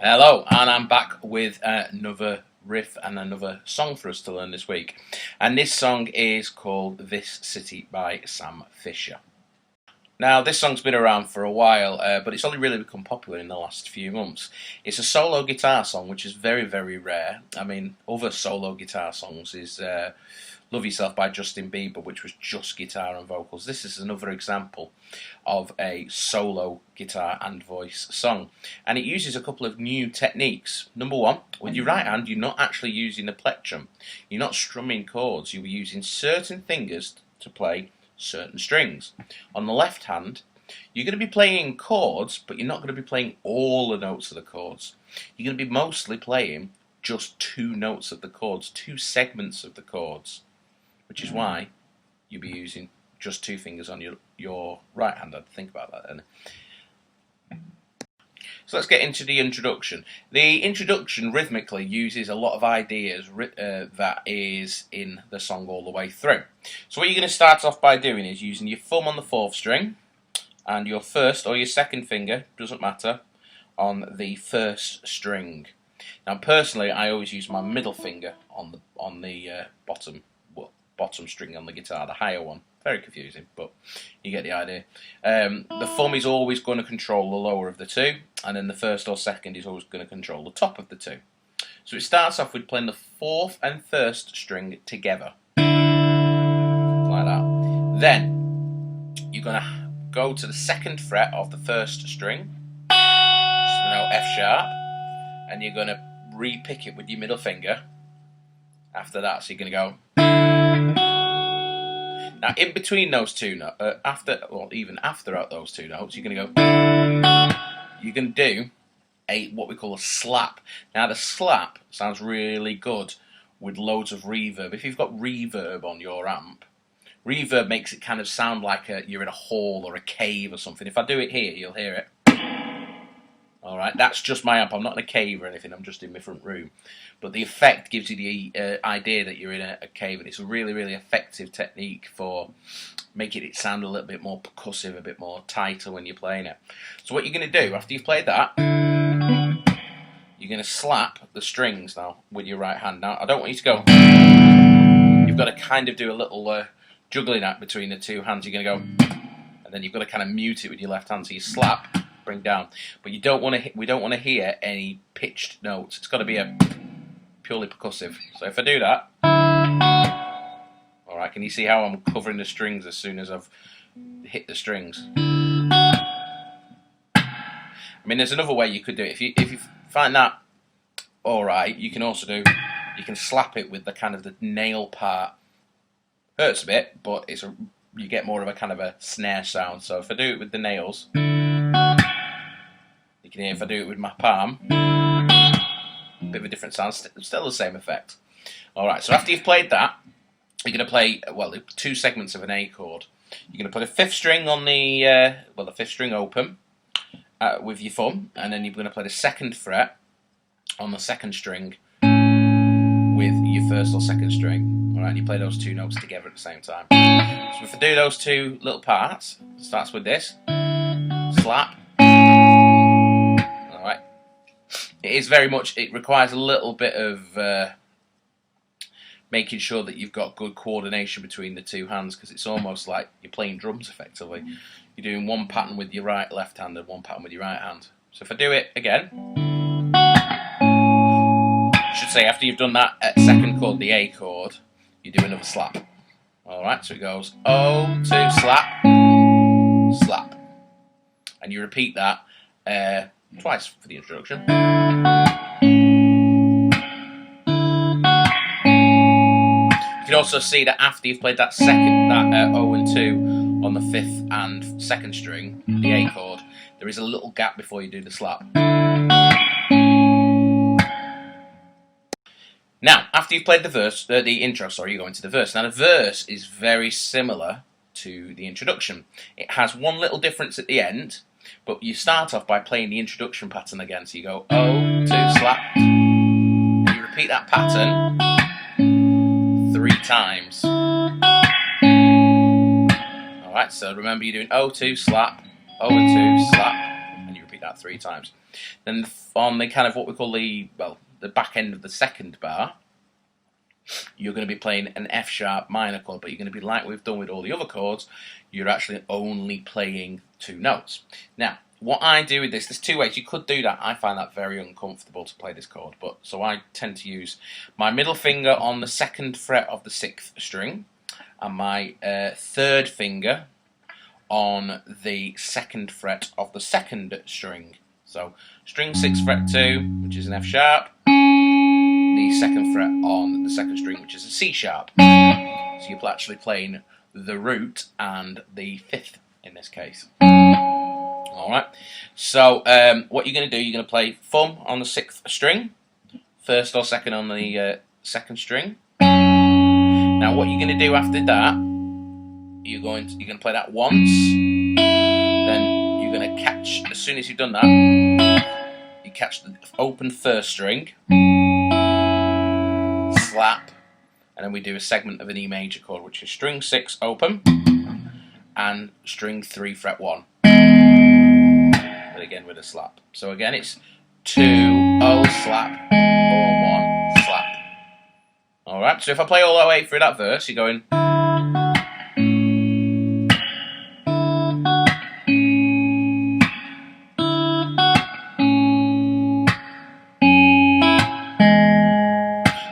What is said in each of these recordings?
Hello, and I'm back with another riff and another song for us to learn this week. And this song is called This City by Sam Fisher. Now, this song's been around for a while, but it's only really become popular in the last few months. It's a solo guitar song, which is very, very rare. I mean, other solo guitar songs is Love Yourself by Justin Bieber, which was just guitar and vocals. This is another example of a solo guitar and voice song. And it uses a couple of new techniques. Number one, with your right hand, you're not actually using the plectrum. You're not strumming chords. You're using certain fingers to play certain strings. On the left hand, you're going to be playing chords, but you're not going to be playing all the notes of the chords. You're going to be mostly playing just two notes of the chords, two segments of the chords, which is why you'll be using just two fingers on your right hand. I'd think about that then. So let's get into the introduction. The introduction rhythmically uses a lot of ideas that is in the song all the way through. So what you're going to start off by doing is using your thumb on the 4th string and your first or your second finger, doesn't matter, on the 1st string. Now personally, I always use my middle finger on the bottom string on the guitar, the higher one. Very confusing, but you get the idea. The thumb is always going to control the lower of the two, and then the first or second is always going to control the top of the two. So it starts off with playing the 4th and 1st string together, like that. Then you're going to go to the 2nd fret of the 1st string, so the note F sharp, and you're going to re-pick it with your middle finger. After that, so you're going to go. Now, in between those two notes, even after those two notes, you're going to go. You're going to do what we call a slap. Now, the slap sounds really good with loads of reverb. If you've got reverb on your amp, reverb makes it kind of sound like you're in a hall or a cave or something. If I do it here, you'll hear it. Alright, that's just my amp. I'm not in a cave or anything, I'm just in my front room. But the effect gives you the idea that you're in a cave, and it's a really, really effective technique for making it sound a little bit more percussive, a bit more tighter when you're playing it. So what you're going to do, after you've played that, you're going to slap the strings now with your right hand. Now, I don't want you to go. You've got to kind of do a little juggling act between the two hands. You're going to go, and then you've got to kind of mute it with your left hand. So you slap, bring down, but you don't want to. We don't want to hear any pitched notes. It's got to be a purely percussive. So if I do that, all right, can you see how I'm covering the strings as soon as I've hit the strings? I mean, there's another way you could do it. If you find that all right, you can also do. You can slap it with the kind of the nail part. Hurts a bit, but you get more of a kind of a snare sound. So if I do it with the nails. You can hear if I do it with my palm, a bit of a different sound, still the same effect. Alright, so after you've played that, you're going to play, the two segments of an A chord. You're going to put a 5th string on the 5th string open with your thumb, and then you're going to play the 2nd fret on the 2nd string with your 1st or 2nd string. Alright, and you play those two notes together at the same time. So if I do those two little parts, it starts with this, slap. It is very much, it requires a little bit of making sure that you've got good coordination between the two hands, because it's almost like you're playing drums effectively. You're doing one pattern with your left hand and one pattern with your right hand. So if I do it again, I should say after you've done that 2nd chord, the A chord, you do another slap. Alright, so it goes O2, slap, slap. And you repeat that twice for the introduction. You can also see that after you've played that O and 2 on the 5th and 2nd string, the A chord, there is a little gap before you do the slap. Now, after you've played the intro, you go into the verse. Now, the verse is very similar to the introduction. It has one little difference at the end. But you start off by playing the introduction pattern again. So you go O2, slap. And you repeat that pattern 3 times. Alright, so remember you're doing O2, slap, O and 2, slap. And you repeat that 3 times. Then on the kind of what we call the back end of the second bar, you're going to be playing an F sharp minor chord, but you're going to be like we've done with all the other chords, you're actually only playing 2 notes. Now, what I do with this, there's 2 ways. You could do that. I find that very uncomfortable to play this chord, but so I tend to use my middle finger on the 2nd fret of the 6th string, and my 3rd finger on the 2nd fret of the 2nd string. So string 6 fret 2, which is an F sharp, the 2nd fret on the 2nd string, which is a C sharp. So you're actually playing the root and the 5th in this case. Alright, so what you're going to do, you're going to play thumb on the 6th string, 1st or 2nd on the 2nd string. Now what you're going to do after that, you're going to play that once, then you're going to catch, as soon as you've done that, you catch the open 1st string, slap, and then we do a segment of an E major chord, which is string 6 open and string 3 fret 1. And again with a slap. So again it's 2, O, slap, or 1, slap. Alright, so if I play all the way through that verse, you're going.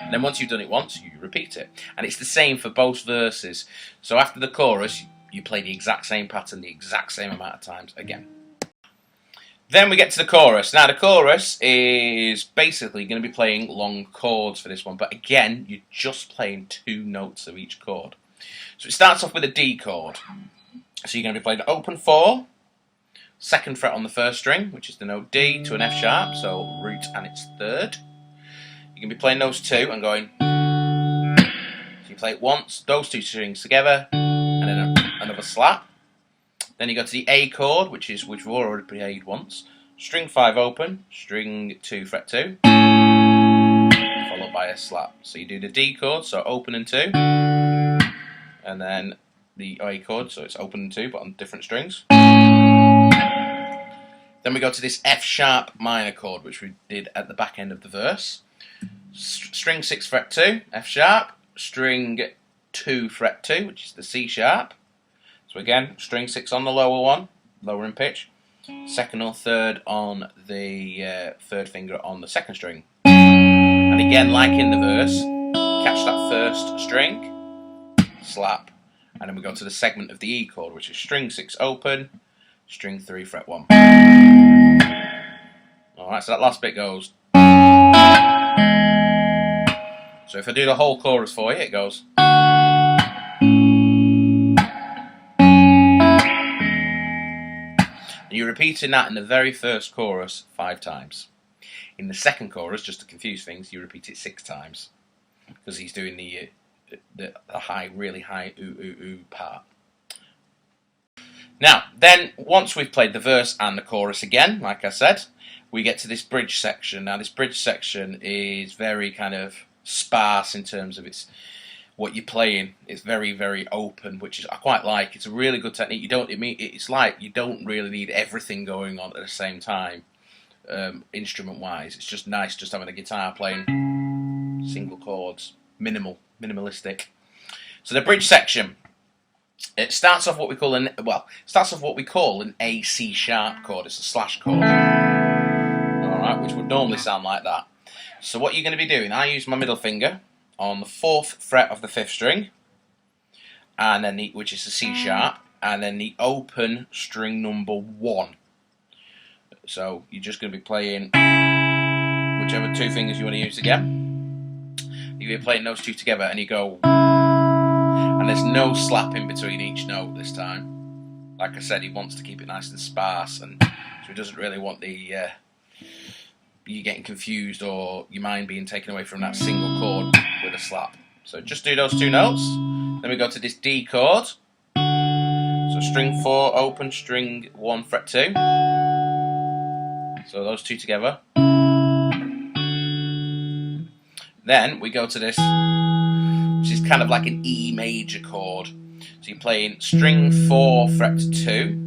And then once you've done it once, you repeat it. And it's the same for both verses. So after the chorus, you play the exact same pattern the exact same amount of times again. Then we get to the chorus. Now the chorus is basically going to be playing long chords for this one, but again, you're just playing 2 notes of each chord. So it starts off with a D chord. So you're going to be playing open 4, 2nd fret on the 1st string, which is the note D, to an F sharp, so root and its 3rd. You're going to be playing those 2 and going. So you play it once, those 2 strings together, and then another slap. Then you go to the A chord, which we've already played once. String 5 open, string 2 fret 2, followed by a slap. So you do the D chord, so open and 2, and then the A chord, so it's open and 2, but on different strings. Then we go to this F sharp minor chord, which we did at the back end of the verse. String 6 fret 2, F sharp, string 2 fret 2, which is the C sharp. So again, string 6 on the lower one, lower in pitch, 2nd or 3rd on the 3rd finger on the 2nd string. And again, like in the verse, catch that 1st string, slap, and then we go to the segment of the E chord, which is string 6 open, string 3 fret 1. Alright, so that last bit goes. So if I do the whole chorus for you, it goes. And you're repeating that in the very first chorus 5 times. In the second chorus, just to confuse things, you repeat it 6 times. Because he's doing the high, really high ooh ooh ooh part. Now, then, once we've played the verse and the chorus again, like I said, we get to this bridge section. Now, this bridge section is very kind of sparse in terms of what you're playing. It's very, very open, which is I quite like. It's a really good technique. It's like you don't really need everything going on at the same time, instrument-wise. It's just nice just having a guitar playing single chords, minimalistic. So the bridge section. It starts off what we call an A C sharp chord. It's a slash chord. Alright, which would normally sound like that. So what you're going to be doing, I use my middle finger on the 4th fret of the 5th string, and then which is the C sharp, and then the open string number 1. So you're just going to be playing whichever 2 fingers you want to use again. You're playing those 2 together, and you go. And there's no slap in between each note this time. Like I said, he wants to keep it nice and sparse, and so he doesn't really want you getting confused or your mind being taken away from that single chord with a slap. So just do those 2 notes. Then we go to this D chord. So string 4 open, string 1 fret 2. So those 2 together. Then we go to this, which is kind of like an E major chord. So you're playing string 4 fret 2,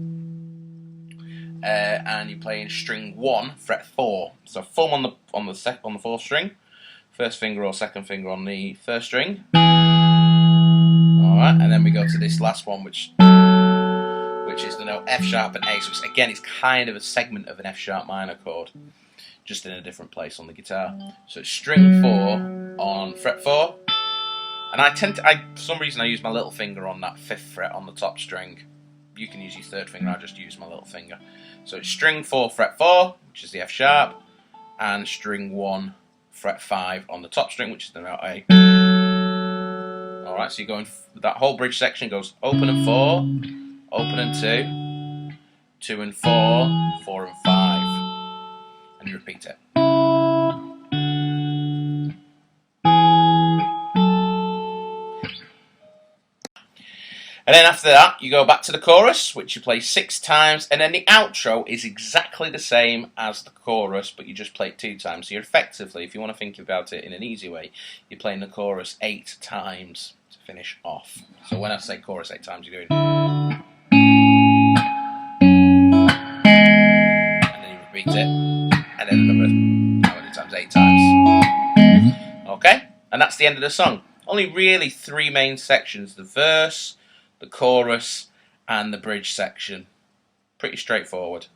and you're playing string 1, fret 4. So thumb on the 4th string, first finger or second finger on the 1st string. All right, and then we go to this last one, which is the note F sharp and A. So again, it's kind of a segment of an F sharp minor chord, just in a different place on the guitar. So it's string 4 on fret 4, and for some reason I use my little finger on that 5th fret on the top string. You can use your 3rd finger, I just use my little finger. So it's string 4 fret 4, which is the F sharp, and string 1 fret 5 on the top string, which is the note A. Alright, so you're going, that whole bridge section goes open and 4, open and 2, 2 and 4, 4 and 5, and you repeat it. And then after that, you go back to the chorus, which you play 6 times, and then the outro is exactly the same as the chorus, but you just play it 2 times. So you're effectively, if you want to think about it in an easy way, you're playing the chorus 8 times to finish off. So when I say chorus 8 times, you're doing... and then you repeat it, and then another how many times? 8 times. Okay? And that's the end of the song. Only really 3 main sections: the verse, the chorus, and the bridge section. Pretty straightforward.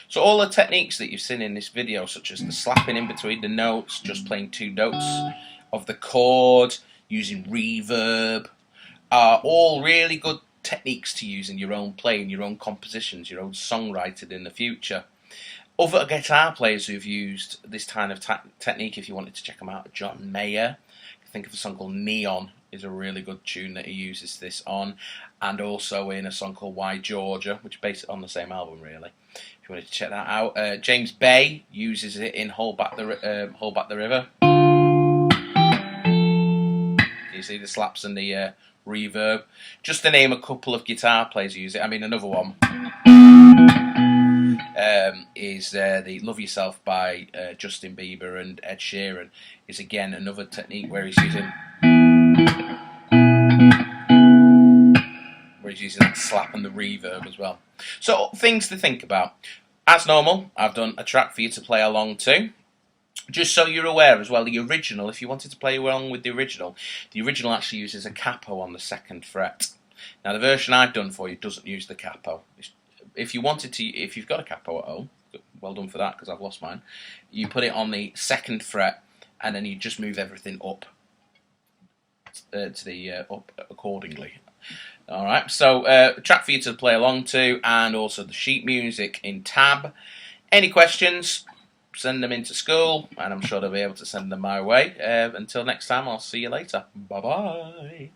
So all the techniques that you've seen in this video, such as the slapping in between the notes, just playing 2 notes of the chord, using reverb, are all really good techniques to use in your own playing, your own compositions, your own songwriting in the future. Other guitar players who've used this kind of technique, if you wanted to check them out, John Mayer. Think of a song called Neon, is a really good tune that he uses this on, and also in a song called Why Georgia, which is based on the same album really. If you wanted to check that out, James Bay uses it in Hold Back the River. You see the slaps and the reverb. Just to name a couple of guitar players who use it. I mean, another one is the Love Yourself by Justin Bieber and Ed Sheeran. Is again another technique where he's using that slap and the reverb as well. So things to think about. As normal, I've done a track for you to play along to. Just so you're aware as well, the original, if you wanted to play along with the original actually uses a capo on the 2nd fret. Now the version I've done for you doesn't use the capo. If you wanted to, if you've got a capo at home, well done for that, because I've lost mine. You put it on the 2nd fret, and then you just move everything up to the up accordingly. All right, so a track for you to play along to, and also the sheet music in tab. Any questions? Send them into school, and I'm sure they'll be able to send them my way. Until next time, I'll see you later. Bye bye.